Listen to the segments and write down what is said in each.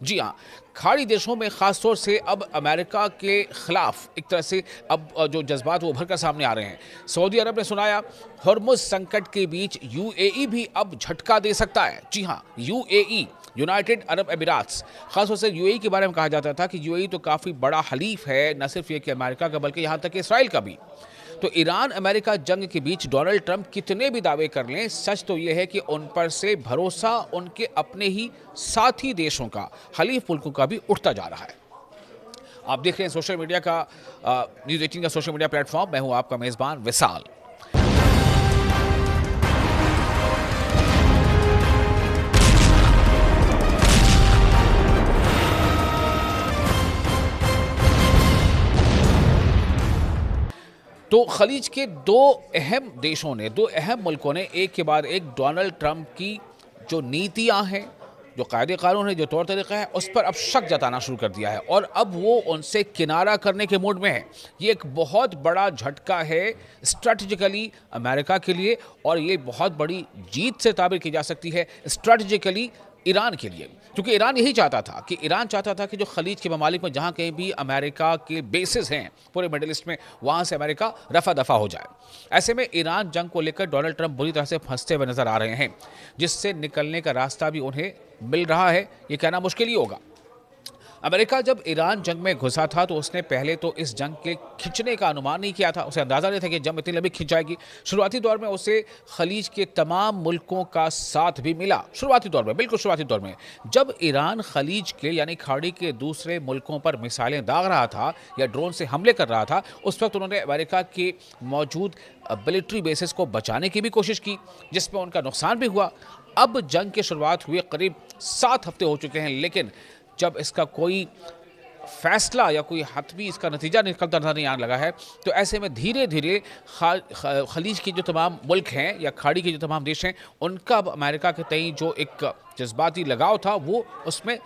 जी हाँ, खाड़ी देशों में ख़ास तौर से अब अमेरिका के ख़िलाफ़ एक तरह से अब जो जज़्बात वो उभर कर सामने आ रहे हैं। सऊदी अरब ने सुनाया, हॉर्मुज़ संकट के बीच यूएई भी अब झटका दे सकता है। जी हाँ, यूएई, यूनाइटेड अरब एमिरात्स, ख़ास तौर से यूएई के बारे में कहा जाता था कि यूएई तो काफ़ी बड़ा हलीफ है, न सिर्फ ये कि अमेरिका का बल्कि यहाँ तक कि इसराइल का भी। तो ईरान अमेरिका जंग के बीच डोनाल्ड ट्रंप कितने भी दावे कर लें, सच तो यह है कि उन पर से भरोसा उनके अपने ही साथी देशों का, हलीफ मुल्कों का भी उठता जा रहा है। आप देख रहे हैं सोशल मीडिया का न्यूज़ 18 का सोशल मीडिया प्लेटफॉर्म। मैं हूं आपका मेजबान विशाल। तो खलीज के दो अहम देशों ने, दो अहम मुल्कों ने एक के बाद एक डोनाल्ड ट्रंप की जो नीतियां हैं, जो कायदे कानून है, जो तौर तरीका है, उस पर अब शक जताना शुरू कर दिया है और अब वो उनसे किनारा करने के मूड में है। ये एक बहुत बड़ा झटका है स्ट्रेटजिकली अमेरिका के लिए और ये बहुत बड़ी जीत से ताबीर की जा सकती है स्ट्रेटजिकली ईरान के लिए, क्योंकि ईरान यही चाहता था कि जो खलीज के ममालिक में जहाँ कहीं भी अमेरिका के बेसिस हैं पूरे मिडिल ईस्ट में, वहाँ से अमेरिका रफा दफा हो जाए। ऐसे में ईरान जंग को लेकर डोनाल्ड ट्रंप बुरी तरह से फंसते हुए नजर आ रहे हैं, जिससे निकलने का रास्ता भी उन्हें मिल रहा है, ये कहना मुश्किल ही होगा। अमेरिका जब ईरान जंग में घुसा था तो उसने पहले तो इस जंग के खिंचने का अनुमान नहीं किया था, उसे अंदाजा नहीं था कि जंग इतनी लंबी खिंच जाएगी। शुरुआती दौर में उसे खलीज के तमाम मुल्कों का साथ भी मिला, शुरुआती दौर में, बिल्कुल शुरुआती दौर में। जब ईरान खलीज के यानी खाड़ी के दूसरे मुल्कों पर मिसाइलें दाग रहा था या ड्रोन से हमले कर रहा था, उस वक्त उन्होंने अमेरिका के मौजूद मिलिट्री बेसिस को बचाने की भी कोशिश की, जिसमें उनका नुकसान भी हुआ। अब जंग की शुरुआत हुए करीब 7 हफ्ते हो चुके हैं, लेकिन जब इसका कोई फैसला या कोई हतमी इसका नतीजा निकलता नजर नहीं आने लगा है, तो ऐसे में धीरे धीरे खलीज के जो तमाम मुल्क हैं या खाड़ी के जो तमाम देश हैं, उनका अमेरिका के तई जो एक जज्बाती लगाव था वो उसमें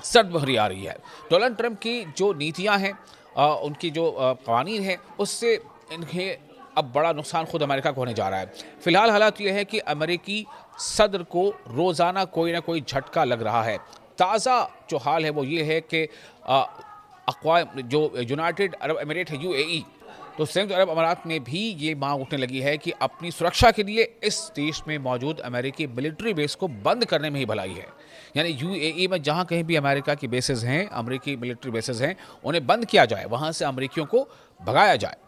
सर्द भरी आ रही है। डोनाल्ड ट्रंप की जो नीतियां हैं, उनकी जो कवानीन है, उससे इन्हें अब बड़ा नुकसान खुद अमेरिका को होने जा रहा है। फिलहाल हालात यह है कि अमेरिकी सदर को रोज़ाना कोई ना कोई झटका लग रहा है। ताज़ा जो हाल है वो ये है कि जो यूनाइटेड अरब एमिरेट है यूएई, तो संयुक्त अरब अमारात में भी ये मांग उठने लगी है कि अपनी सुरक्षा के लिए इस देश में मौजूद अमेरिकी मिलिट्री बेस को बंद करने में ही भलाई है। यानी यूएई में जहां कहीं भी अमेरिका की बेसेस हैं, अमेरिकी मिलिट्री बेसेस हैं, उन्हें बंद किया जाए, वहां से अमेरिकियों को भगाया जाए।